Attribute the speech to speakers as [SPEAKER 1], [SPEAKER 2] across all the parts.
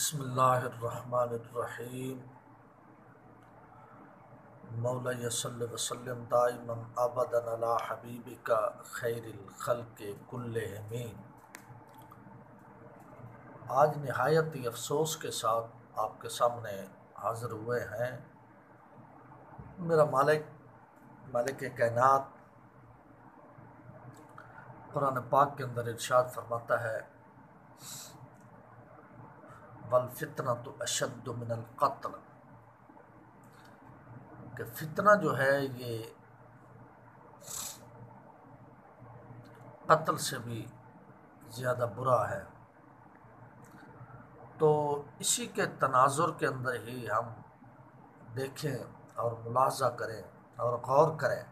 [SPEAKER 1] بسم اللہ الرحمن الرحیم مولا صلی وسلم دائما ابدا علی حبیبک خیر الخلق کلہم۔ آج نہایت ہی افسوس کے ساتھ آپ کے سامنے حاضر ہوئے ہیں۔ میرا مالک کائنات قرآن پاک کے اندر ارشاد فرماتا ہے والفتنۃ اشد من القتل، کہ فتنہ جو ہے یہ قتل سے بھی زیادہ برا ہے۔ تو اسی کے تناظر کے اندر ہی ہم دیکھیں اور ملاحظہ کریں اور غور کریں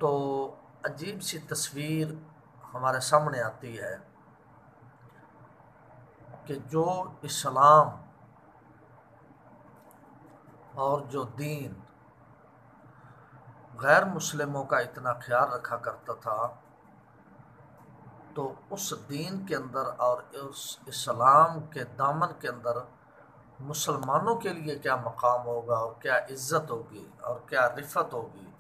[SPEAKER 1] تو عجیب سی تصویر ہمارے سامنے آتی ہے کہ جو اسلام اور جو دین غیر مسلموں کا اتنا خیال رکھا کرتا تھا، تو اس دین کے اندر اور اس اسلام کے دامن کے اندر مسلمانوں کے لیے کیا مقام ہوگا اور کیا عزت ہوگی اور کیا رفعت ہوگی۔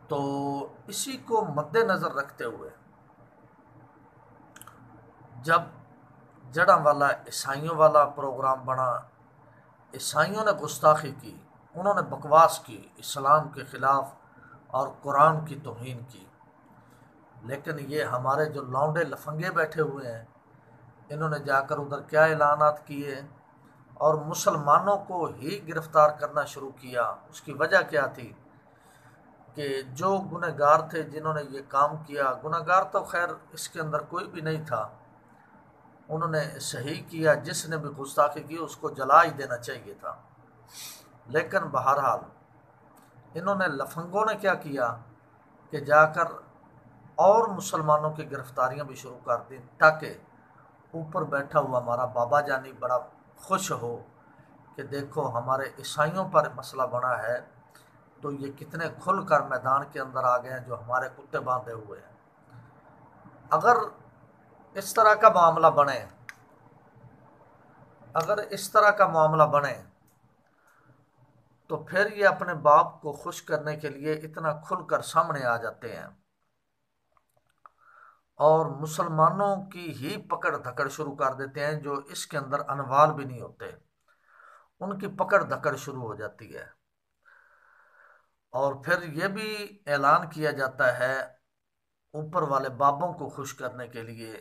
[SPEAKER 1] تو اسی کو مد نظر رکھتے ہوئے جب جڑاں والا عیسائیوں والا پروگرام بنا، عیسائیوں نے گستاخی کی، انہوں نے بکواس کی، اسلام کے خلاف اور قرآن کی توہین کی، لیکن یہ ہمارے جو لونڈے لفنگے بیٹھے ہوئے ہیں، انہوں نے جا کر ادھر کیا اعلانات کیے اور مسلمانوں کو ہی گرفتار کرنا شروع کیا۔ اس کی وجہ کیا تھی کہ جو گنہگار تھے، جنہوں نے یہ کام کیا، گنہگار تو خیر اس کے اندر کوئی بھی نہیں تھا، انہوں نے صحیح کیا، جس نے بھی گستاخی کی اس کو جلا ہی دینا چاہیے تھا۔ لیکن بہرحال انہوں نے لفنگوں نے کیا کیا کہ جا کر اور مسلمانوں کی گرفتاریاں بھی شروع کر دیں، تاکہ اوپر بیٹھا ہوا ہمارا بابا جانی بڑا خوش ہو کہ دیکھو ہمارے عیسائیوں پر مسئلہ بنا ہے تو یہ کتنے کھل کر میدان کے اندر آ گئے ہیں جو ہمارے کتے باندھے ہوئے ہیں۔ اگر اس طرح کا معاملہ بنے تو پھر یہ اپنے باپ کو خوش کرنے کے لیے اتنا کھل کر سامنے آ جاتے ہیں اور مسلمانوں کی ہی پکڑ دھکڑ شروع کر دیتے ہیں، جو اس کے اندر انوال بھی نہیں ہوتے، ان کی پکڑ دھکڑ شروع ہو جاتی ہے۔ اور پھر یہ بھی اعلان کیا جاتا ہے اوپر والے بابوں کو خوش کرنے کے لیے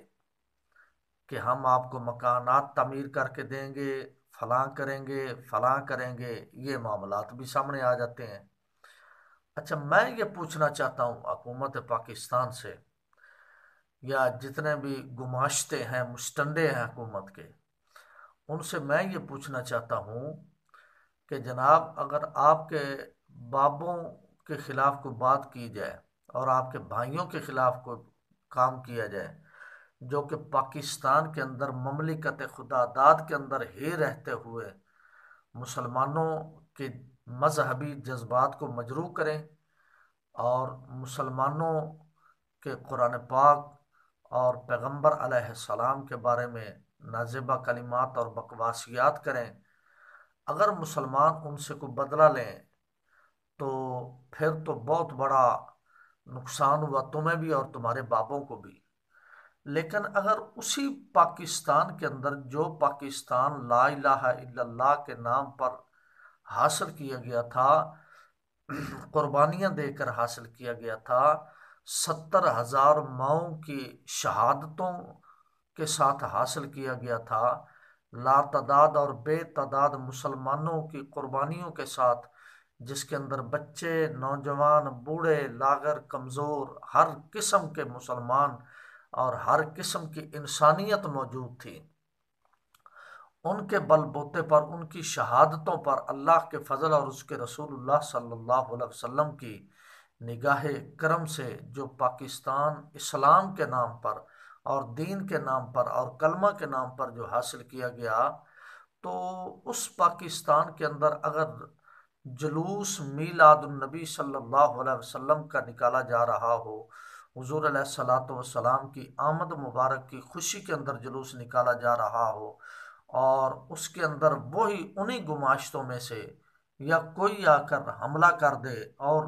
[SPEAKER 1] کہ ہم آپ کو مکانات تعمیر کر کے دیں گے، فلاں کریں گے، یہ معاملات بھی سامنے آ جاتے ہیں۔ اچھا، میں یہ پوچھنا چاہتا ہوں حکومت پاکستان سے، یا جتنے بھی گماشتے ہیں، مستنڈے ہیں حکومت کے، ان سے میں یہ پوچھنا چاہتا ہوں کہ جناب اگر آپ کے بابوں کے خلاف کوئی بات کی جائے اور آپ کے بھائیوں کے خلاف کوئی کام کیا جائے جو کہ پاکستان کے اندر مملکت خدا داد کے اندر ہی رہتے ہوئے مسلمانوں کے مذہبی جذبات کو مجروح کریں اور مسلمانوں کے قرآن پاک اور پیغمبر علیہ السلام کے بارے میں نازیبہ کلمات اور بکواسیات کریں، اگر مسلمان ان سے کوئی بدلہ لیں تو پھر تو بہت بڑا نقصان ہوا تمہیں بھی اور تمہارے بابوں کو بھی۔ لیکن اگر اسی پاکستان کے اندر جو پاکستان لا الہ الا اللہ کے نام پر حاصل کیا گیا تھا، قربانیاں دے کر حاصل کیا گیا تھا، 70,000 ماؤں کی شہادتوں کے ساتھ حاصل کیا گیا تھا، لا تعداد اور بے تعداد مسلمانوں کی قربانیوں کے ساتھ، جس کے اندر بچے، نوجوان، بوڑھے، لاغر، کمزور، ہر قسم کے مسلمان اور ہر قسم کی انسانیت موجود تھی، ان کے بل بوتے پر، ان کی شہادتوں پر اللہ کے فضل اور اس کے رسول اللہ صلی اللہ علیہ وسلم کی نگاہ کرم سے جو پاکستان اسلام کے نام پر اور دین کے نام پر اور کلمہ کے نام پر جو حاصل کیا گیا، تو اس پاکستان کے اندر اگر جلوس میلاد النبی صلی اللہ علیہ وسلم کا نکالا جا رہا ہو حضور علیہ الصلوۃ والسلام کی آمد مبارک کی خوشی کے اندر جلوس نکالا جا رہا ہو، اور اس کے اندر وہی انہی گماشتوں میں سے یا کوئی آ کر حملہ کر دے اور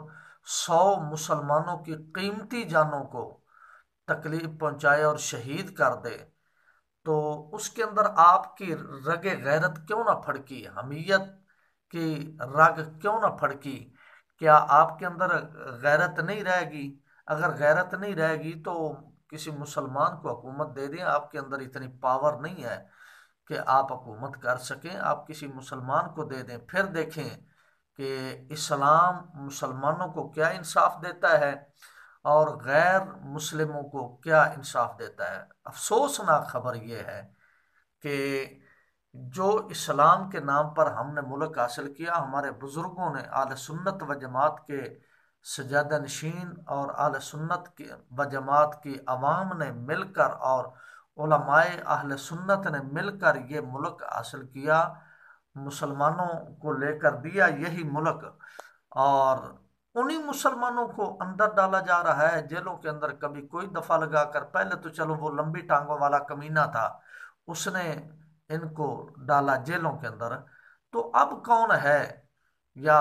[SPEAKER 1] 100 مسلمانوں کی قیمتی جانوں کو تکلیف پہنچائے اور شہید کر دے، تو اس کے اندر آپ کی رگ غیرت کیوں نہ پھڑکی، حمیت کی رگ کیوں نہ پھڑکی؟ کیا آپ کے اندر غیرت نہیں رہے گی؟ اگر غیرت نہیں رہے گی تو کسی مسلمان کو حکومت دے دیں، آپ کے اندر اتنی پاور نہیں ہے کہ آپ حکومت کر سکیں، آپ کسی مسلمان کو دے دیں، پھر دیکھیں کہ اسلام مسلمانوں کو کیا انصاف دیتا ہے اور غیر مسلموں کو کیا انصاف دیتا ہے۔ افسوسناک خبر یہ ہے کہ جو اسلام کے نام پر ہم نے ملک حاصل کیا، ہمارے بزرگوں نے، اہل سنت و جماعت کے سجادہ نشین اور اہل سنت و جماعت کی عوام نے مل کر اور علماء اہل سنت نے مل کر یہ ملک حاصل کیا، مسلمانوں کو لے کر دیا یہی ملک، اور انہی مسلمانوں کو اندر ڈالا جا رہا ہے جیلوں کے اندر۔ کبھی کوئی دفعہ لگا کر، پہلے تو چلو وہ لمبی ٹانگوں والا کمینہ تھا، اس نے ان کو ڈالا جیلوں کے اندر، تو اب کون ہے؟ یا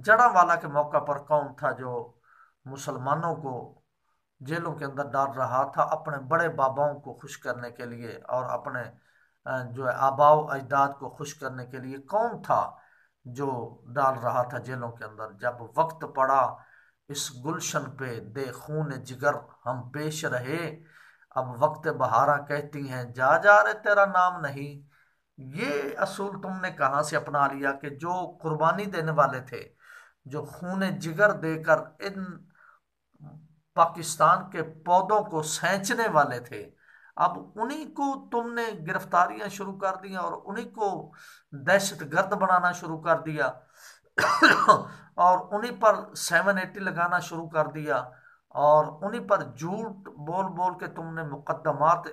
[SPEAKER 1] جڑا والا کے موقع پر کون تھا جو مسلمانوں کو جیلوں کے اندر ڈال رہا تھا اپنے بڑے باباؤں کو خوش کرنے کے لیے اور اپنے جو ہے آباء و اجداد کو خوش کرنے کے لیے؟ کون تھا جو ڈال رہا تھا جیلوں کے اندر؟ جب وقت پڑا اس گلشن پہ دے خون جگر ہم پیش رہے، اب وقت بہارا کہتی ہیں جا جا رے تیرا نام نہیں۔ یہ اصول تم نے کہاں سے اپنا لیا کہ جو قربانی دینے والے تھے، جو خون جگر دے کر ان پاکستان کے پودوں کو سینچنے والے تھے، اب انہی کو تم نے گرفتاریاں شروع کر دیا اور انہی کو دہشت گرد بنانا شروع کر دیا اور انہی پر 780 لگانا شروع کر دیا، اور انہی پر جھوٹ بول بول کے تم نے مقدمات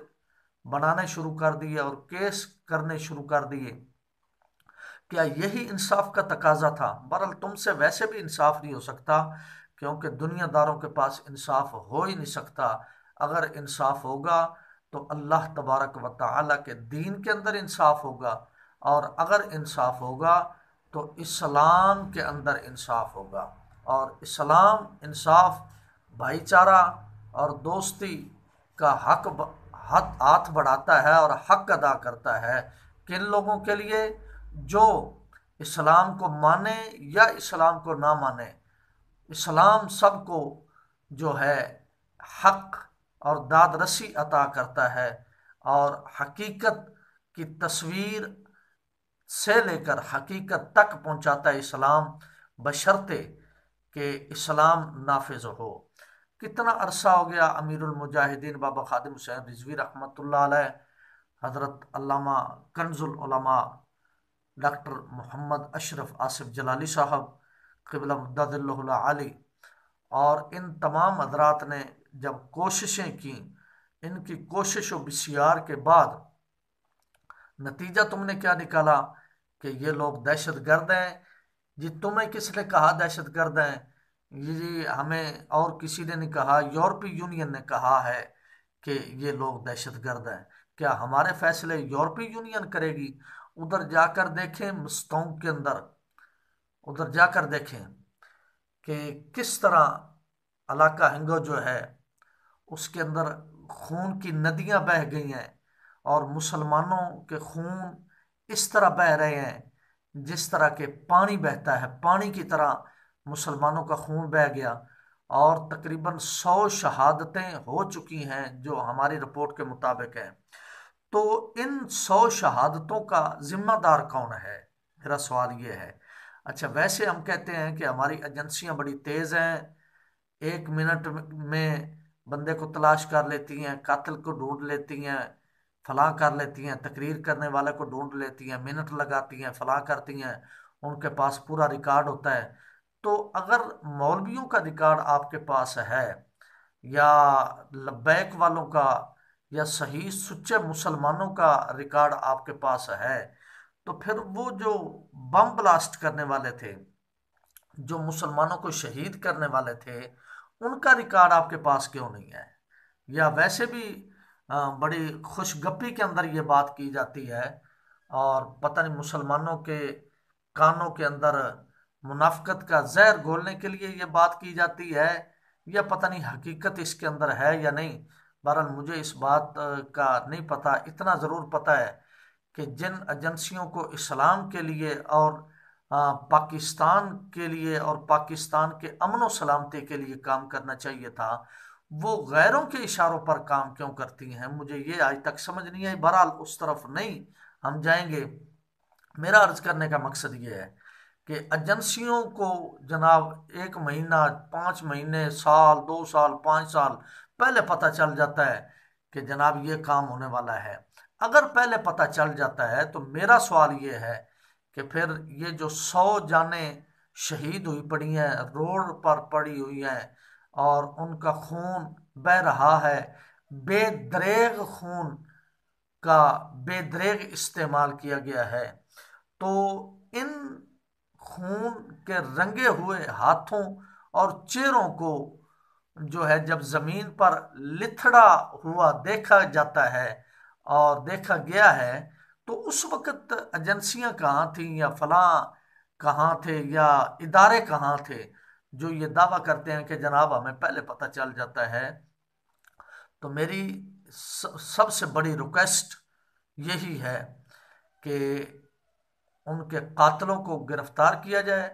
[SPEAKER 1] بنانے شروع کر دیے اور کیس کرنے شروع کر دیے۔ کیا یہی انصاف کا تقاضا تھا؟ بہرحال تم سے ویسے بھی انصاف نہیں ہو سکتا، کیونکہ دنیا داروں کے پاس انصاف ہو ہی نہیں سکتا۔ اگر انصاف ہوگا تو اللہ تبارک و تعالیٰ کے دین کے اندر انصاف ہوگا، اور اگر انصاف ہوگا تو اسلام کے اندر انصاف ہوگا، اور اسلام انصاف، بھائی چارہ اور دوستی کا ہاتھ بڑھاتا ہے اور حق ادا کرتا ہے کن لوگوں کے لیے؟ جو اسلام کو مانے یا اسلام کو نہ مانے، اسلام سب کو جو ہے حق اور داد رسی عطا کرتا ہے، اور حقیقت کی تصویر سے لے کر حقیقت تک پہنچاتا ہے اسلام، بشرطے کہ اسلام نافذ ہو۔ کتنا عرصہ ہو گیا امیر المجاہدین بابا خادم حسین رضوی رحمۃ اللہ علیہ، حضرت علامہ کنز العلماء ڈاکٹر محمد اشرف آصف جلالی صاحب قبلہ مدد اللہ العالی، اور ان تمام حضرات نے جب کوششیں کیں، ان کی کوشش و بسیار کے بعد نتیجہ تم نے کیا نکالا کہ یہ لوگ دہشت گرد ہیں۔ جی تمہیں کس نے کہا دہشت گرد ہیں؟ جی ہمیں اور کسی نے نہیں کہا، یورپی یونین نے کہا ہے کہ یہ لوگ دہشت گرد ہیں۔ کیا ہمارے فیصلے یورپی یونین کرے گی؟ ادھر جا کر دیکھیں، مستونگ کے اندر ادھر جا کر دیکھیں کہ کس طرح علاقہ ہنگو جو ہے اس کے اندر خون کی ندیاں بہہ گئی ہیں، اور مسلمانوں کے خون اس طرح بہہ رہے ہیں جس طرح کہ پانی بہتا ہے، پانی کی طرح مسلمانوں کا خون بہہ گیا، اور تقریباً 100 شہادتیں ہو چکی ہیں جو ہماری رپورٹ کے مطابق ہیں۔ تو ان 100 شہادتوں کا ذمہ دار کون ہے؟ میرا سوال یہ ہے۔ اچھا ویسے ہم کہتے ہیں کہ ہماری ایجنسیاں بڑی تیز ہیں، 1 منٹ میں بندے کو تلاش کر لیتی ہیں، قاتل کو ڈھونڈ لیتی ہیں، فلاں کر لیتی ہیں، تقریر کرنے والے کو ڈھونڈ لیتی ہیں، منٹ لگاتی ہیں، فلاں کرتی ہیں، ان کے پاس پورا ریکارڈ ہوتا ہے۔ تو اگر مولویوں کا ریکارڈ آپ کے پاس ہے، یا لبیک والوں کا، یا صحیح سچے مسلمانوں کا ریکارڈ آپ کے پاس ہے، تو پھر وہ جو بم بلاسٹ کرنے والے تھے، جو مسلمانوں کو شہید کرنے والے تھے، ان کا ریکارڈ آپ کے پاس کیوں نہیں ہے؟ یا ویسے بھی بڑی خوش گپی کے اندر یہ بات کی جاتی ہے، اور پتہ نہیں مسلمانوں کے کانوں کے اندر منافقت کا زہر گھولنے کے لیے یہ بات کی جاتی ہے، یا پتہ نہیں حقیقت اس کے اندر ہے یا نہیں۔ بہرحال مجھے اس بات کا نہیں پتہ، اتنا ضرور پتہ ہے کہ جن ایجنسیوں کو اسلام کے لیے اور پاکستان کے لیے اور پاکستان کے امن و سلامتی کے لیے کام کرنا چاہیے تھا، وہ غیروں کے اشاروں پر کام کیوں کرتی ہیں، مجھے یہ آج تک سمجھ نہیں آئی۔ بہرحال اس طرف نہیں ہم جائیں گے۔ میرا عرض کرنے کا مقصد یہ ہے کہ ایجنسیوں کو جناب 1 مہینہ، 5 مہینے، سال، 2 سال، 5 سال پہلے پتہ چل جاتا ہے کہ جناب یہ کام ہونے والا ہے۔ اگر پہلے پتہ چل جاتا ہے تو میرا سوال یہ ہے کہ پھر یہ جو 100 جانیں شہید ہوئی پڑی ہیں، روڈ پر پڑی ہوئی ہیں، اور ان کا خون بہہ رہا ہے، بے دریغ خون کا بے دریغ استعمال کیا گیا ہے، تو ان خون کے رنگے ہوئے ہاتھوں اور چہروں کو جو ہے جب زمین پر لتھڑا ہوا دیکھا جاتا ہے اور دیکھا گیا ہے، تو اس وقت ایجنسیاں کہاں تھیں، یا فلاں کہاں تھے، یا ادارے کہاں تھے جو یہ دعویٰ کرتے ہیں کہ جناب ہمیں پہلے پتہ چل جاتا ہے؟ تو میری سب سے بڑی ریکویسٹ یہی ہے کہ ان کے قاتلوں کو گرفتار کیا جائے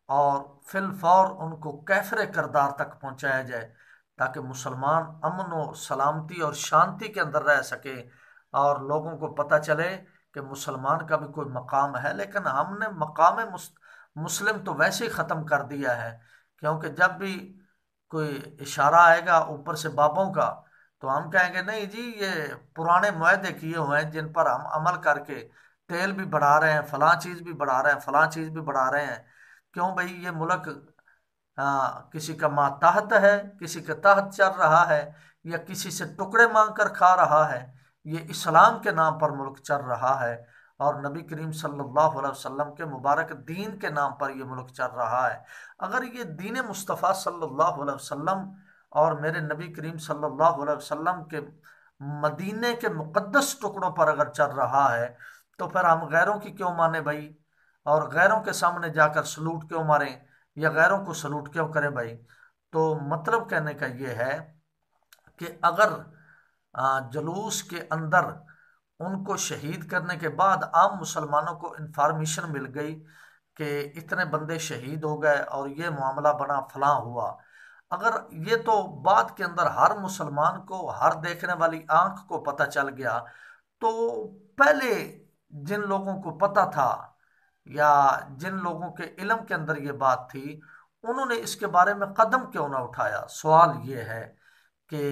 [SPEAKER 1] اور فی الفور ان کو کیفر کردار تک پہنچایا جائے، تاکہ مسلمان امن و سلامتی اور شانتی کے اندر رہ سکے، اور لوگوں کو پتہ چلے کہ مسلمان کا بھی کوئی مقام ہے۔ لیکن ہم نے مقام مسلم تو ویسے ہی ختم کر دیا ہے، کیونکہ جب بھی کوئی اشارہ آئے گا اوپر سے بابوں کا، تو ہم کہیں گے نہیں جی یہ پرانے معاہدے کیے ہوئے ہیں جن پر ہم عمل کر کے تیل بھی بڑھا رہے ہیں، فلاں چیز بھی بڑھا رہے ہیں، فلاں چیز بھی بڑھا رہے ہیں۔ کیوں بھئی؟ یہ ملک کسی کا ماتحت ہے، کسی کے تحت چل رہا ہے، یا کسی سے ٹکڑے مانگ کر کھا رہا ہے؟ یہ اسلام کے نام پر ملک چل رہا ہے، اور نبی کریم صلی اللہ علیہ وسلم کے مبارک دین کے نام پر یہ ملک چل رہا ہے۔ اگر یہ دین مصطفیٰ صلی اللہ علیہ وسلم اور میرے نبی کریم صلی اللہ علیہ وسلم کے مدینے کے مقدس ٹکڑوں پر اگر چل رہا ہے، تو پھر ہم غیروں کی کیوں مانے بھائی؟ اور غیروں کے سامنے جا کر سلوٹ کیوں ماریں، یا غیروں کو سلوٹ کیوں کریں بھائی؟ تو مطلب کہنے کا یہ ہے کہ اگر جلوس کے اندر ان کو شہید کرنے کے بعد عام مسلمانوں کو انفارمیشن مل گئی کہ اتنے بندے شہید ہو گئے اور یہ معاملہ بنا، فلاں ہوا، اگر یہ تو بعد کے اندر ہر مسلمان کو، ہر دیکھنے والی آنکھ کو پتہ چل گیا، تو پہلے جن لوگوں کو پتہ تھا یا جن لوگوں کے علم کے اندر یہ بات تھی، انہوں نے اس کے بارے میں قدم کیوں نہ اٹھایا؟ سوال یہ ہے کہ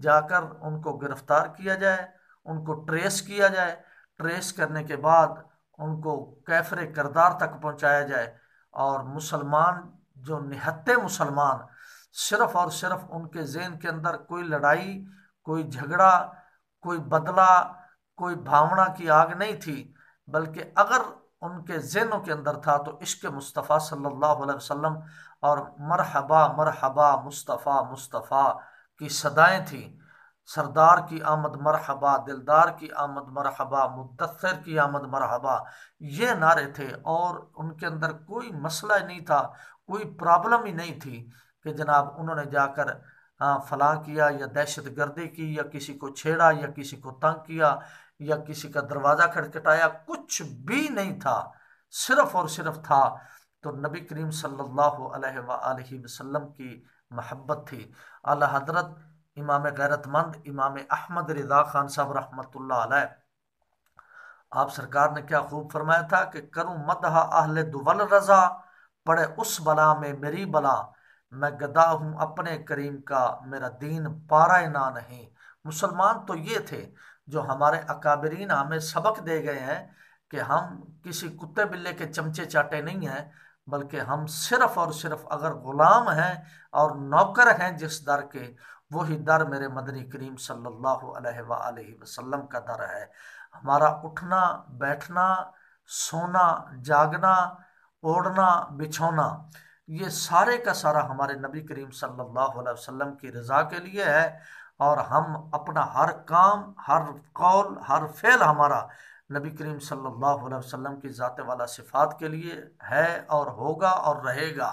[SPEAKER 1] جا کر ان کو گرفتار کیا جائے، ان کو ٹریس کیا جائے، ٹریس کرنے کے بعد ان کو کیفر کردار تک پہنچایا جائے، اور مسلمان جو نہتے مسلمان، صرف اور صرف ان کے ذہن کے اندر کوئی لڑائی، کوئی جھگڑا، کوئی بدلہ، کوئی بھاونا کی آگ نہیں تھی، بلکہ اگر ان کے ذہنوں کے اندر تھا تو عشق مصطفیٰ صلی اللہ علیہ وسلم اور مرحبا مرحبا مصطفیٰ مصطفیٰ کی صدائیں تھیں۔ سردار کی آمد مرحبا، دلدار کی آمد مرحبا، مدثر کی آمد مرحبا، یہ نعرے تھے، اور ان کے اندر کوئی مسئلہ نہیں تھا، کوئی پرابلم ہی نہیں تھی کہ جناب انہوں نے جا کر فلاں کیا، یا دہشت گردی کی، یا کسی کو چھیڑا، یا کسی کو تنگ کیا، یا کسی کا دروازہ کھٹکھٹایا، کچھ بھی نہیں تھا، صرف اور صرف تھا تو نبی کریم صلی اللہ علیہ وآلہ وسلم کی محبت تھی۔ اعلیٰ حضرت امام غیرت مند امام احمد رضا خان صاحب رحمۃ اللہ علیہ، آپ سرکار نے کیا خوب فرمایا تھا کہ کروں مدح اہل دول رضا، پڑے اس بلا میں میری بلا، میں گدا ہوں اپنے کریم کا، میرا دین پارہ نہ نہیں۔ مسلمان تو یہ تھے جو ہمارے اکابرین ہمیں سبق دے گئے ہیں کہ ہم کسی کتے بلے کے چمچے چاٹے نہیں ہیں، بلکہ ہم صرف اور صرف اگر غلام ہیں اور نوکر ہیں جس در کے، وہی در میرے مدنی کریم صلی اللہ علیہ وآلہ وسلم کا در ہے۔ ہمارا اٹھنا، بیٹھنا، سونا، جاگنا، اوڑھنا، بچھونا، یہ سارے کا سارا ہمارے نبی کریم صلی اللہ علیہ وسلم کی رضا کے لیے ہے، اور ہم اپنا ہر کام، ہر قول، ہر فعل ہمارا نبی کریم صلی اللہ علیہ وسلم کی ذات والا صفات کے لیے ہے اور ہوگا اور رہے گا۔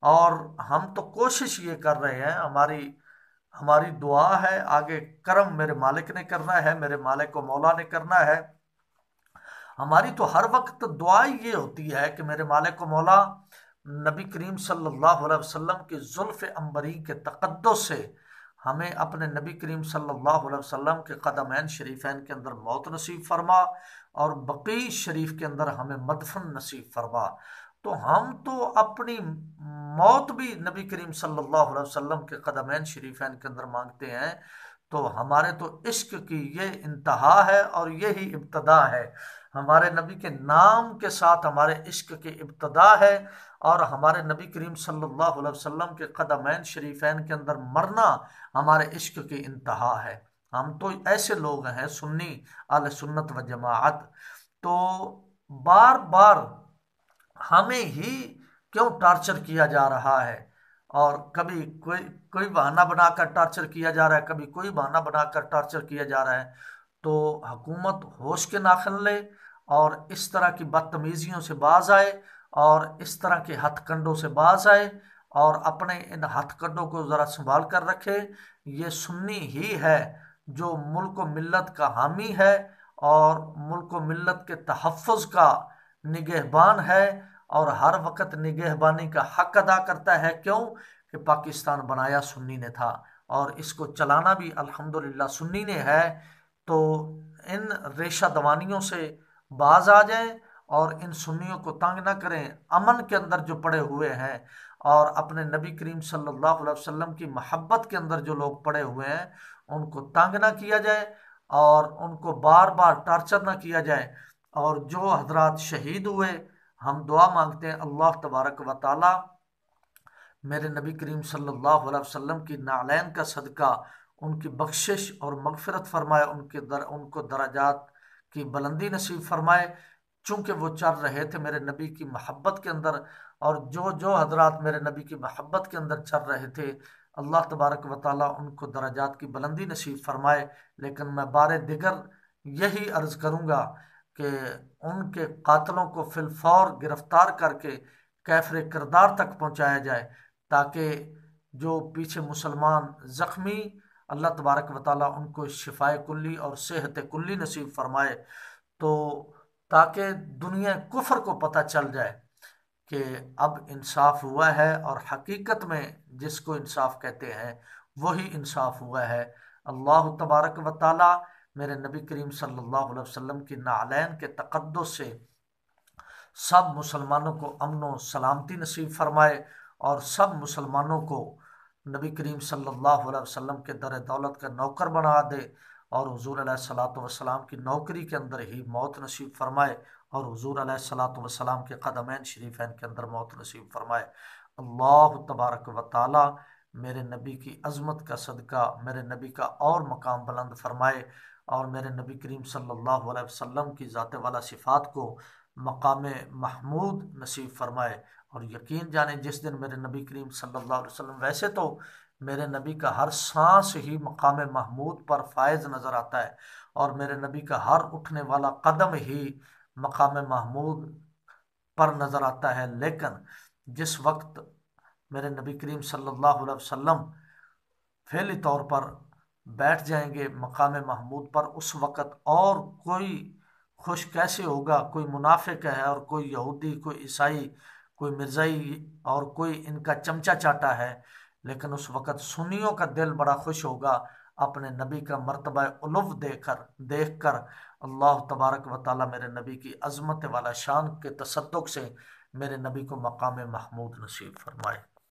[SPEAKER 1] اور ہم تو کوشش یہ کر رہے ہیں، ہماری دعا ہے، آگے کرم میرے مالک نے کرنا ہے، میرے مالک و مولا نے کرنا ہے۔ ہماری تو ہر وقت دعا یہ ہوتی ہے کہ میرے مالک و مولا نبی کریم صلی اللہ علیہ وسلم کی زلف عنبری کے تقدس سے ہمیں اپنے نبی کریم صلی اللہ علیہ وسلم کے قدمین شریفین کے اندر موت نصیب فرما، اور بقیع شریف کے اندر ہمیں مدفن نصیب فرما۔ تو ہم تو اپنی موت بھی نبی کریم صلی اللہ علیہ وسلم کے قدمین شریفین کے اندر مانگتے ہیں۔ تو ہمارے تو عشق کی یہ انتہا ہے اور یہی ابتدا ہے، ہمارے نبی کے نام کے ساتھ ہمارے عشق کی ابتدا ہے، اور ہمارے نبی کریم صلی اللہ علیہ وسلم کے قدمین شریفین کے اندر مرنا ہمارے عشق کی انتہا ہے۔ ہم تو ایسے لوگ ہیں سنی اہل سنت و جماعت، تو بار بار ہمیں ہی کیوں ٹارچر کیا جا رہا ہے، اور کبھی کوئی بہانہ بنا کر ٹارچر کیا جا رہا ہے، کبھی کوئی بہانہ بنا کر ٹارچر کیا جا رہا ہے۔ تو حکومت ہوش کے ناخن لے اور اس طرح کی بدتمیزیوں سے باز آئے، اور اس طرح کے ہتھ کنڈوں سے باز آئے، اور اپنے ان ہتھ کنڈوں کو ذرا سنبھال کر رکھے۔ یہ سنی ہی ہے جو ملک و ملت کا حامی ہے، اور ملک و ملت کے تحفظ کا نگہبان ہے، اور ہر وقت نگہبانی کا حق ادا کرتا ہے۔ کیوں کہ پاکستان بنایا سنی نے تھا، اور اس کو چلانا بھی الحمدللہ سنی نے ہے۔ تو ان ریشہ دوانیوں سے باز آ جائیں، اور ان سنیوں کو تنگ نہ کریں۔ امن کے اندر جو پڑے ہوئے ہیں، اور اپنے نبی کریم صلی اللہ علیہ وسلم کی محبت کے اندر جو لوگ پڑے ہوئے ہیں، ان کو تنگ نہ کیا جائے، اور ان کو بار بار ٹارچر نہ کیا جائے۔ اور جو حضرات شہید ہوئے، ہم دعا مانگتے ہیں اللہ تبارک و تعالی میرے نبی کریم صلی اللہ علیہ وسلم کی نعلین کا صدقہ ان کی بخشش اور مغفرت فرمائے، ان کو درجات کی بلندی نصیب فرمائے، چونکہ وہ چل رہے تھے میرے نبی کی محبت کے اندر۔ اور جو حضرات میرے نبی کی محبت کے اندر چل رہے تھے، اللہ تبارک و تعالیٰ ان کو درجات کی بلندی نصیب فرمائے۔ لیکن میں بار دیگر یہی عرض کروں گا کہ ان کے قاتلوں کو فی الفور گرفتار کر کے کیفر کردار تک پہنچایا جائے، تاکہ جو پیچھے مسلمان زخمی، اللہ تبارک و تعالیٰ ان کو شفائے کلی اور صحت کلی نصیب فرمائے، تو تاکہ دنیا کفر کو پتہ چل جائے کہ اب انصاف ہوا ہے، اور حقیقت میں جس کو انصاف کہتے ہیں وہی انصاف ہوا ہے۔ اللہ تبارک و تعالیٰ میرے نبی کریم صلی اللہ علیہ وسلم کی نعلین کے تقدس سے سب مسلمانوں کو امن و سلامتی نصیب فرمائے، اور سب مسلمانوں کو نبی کریم صلی اللہ علیہ وسلم کے در دولت کا نوکر بنا دے، اور حضور علیہ الصلوۃ والسلام کی نوکری کے اندر ہی موت نصیب فرمائے، اور حضور علیہ الصلوۃ والسلام کے قدمین شریفین کے اندر موت نصیب فرمائے۔ اللہ تبارک و تعالی میرے نبی کی عظمت کا صدقہ میرے نبی کا اور مقام بلند فرمائے، اور میرے نبی کریم صلی اللہ علیہ وسلم کی ذات والا صفات کو مقام محمود نصیب فرمائے۔ اور یقین جانیں جس دن میرے نبی کریم صلی اللہ علیہ وسلم، ویسے تو میرے نبی کا ہر سانس ہی مقام محمود پر فائز نظر آتا ہے، اور میرے نبی کا ہر اٹھنے والا قدم ہی مقام محمود پر نظر آتا ہے، لیکن جس وقت میرے نبی کریم صلی اللہ علیہ وسلم فعلی طور پر بیٹھ جائیں گے مقام محمود پر، اس وقت اور کوئی خوش کیسے ہوگا؟ کوئی منافق ہے، اور کوئی یہودی، کوئی عیسائی، کوئی مرزائی، اور کوئی ان کا چمچہ چاٹا ہے، لیکن اس وقت سنیوں کا دل بڑا خوش ہوگا اپنے نبی کا مرتبہ علو دیکھ کر۔ اللہ تبارک و تعالیٰ میرے نبی کی عظمت والا شان کے تصدق سے میرے نبی کو مقام محمود نصیب فرمائے۔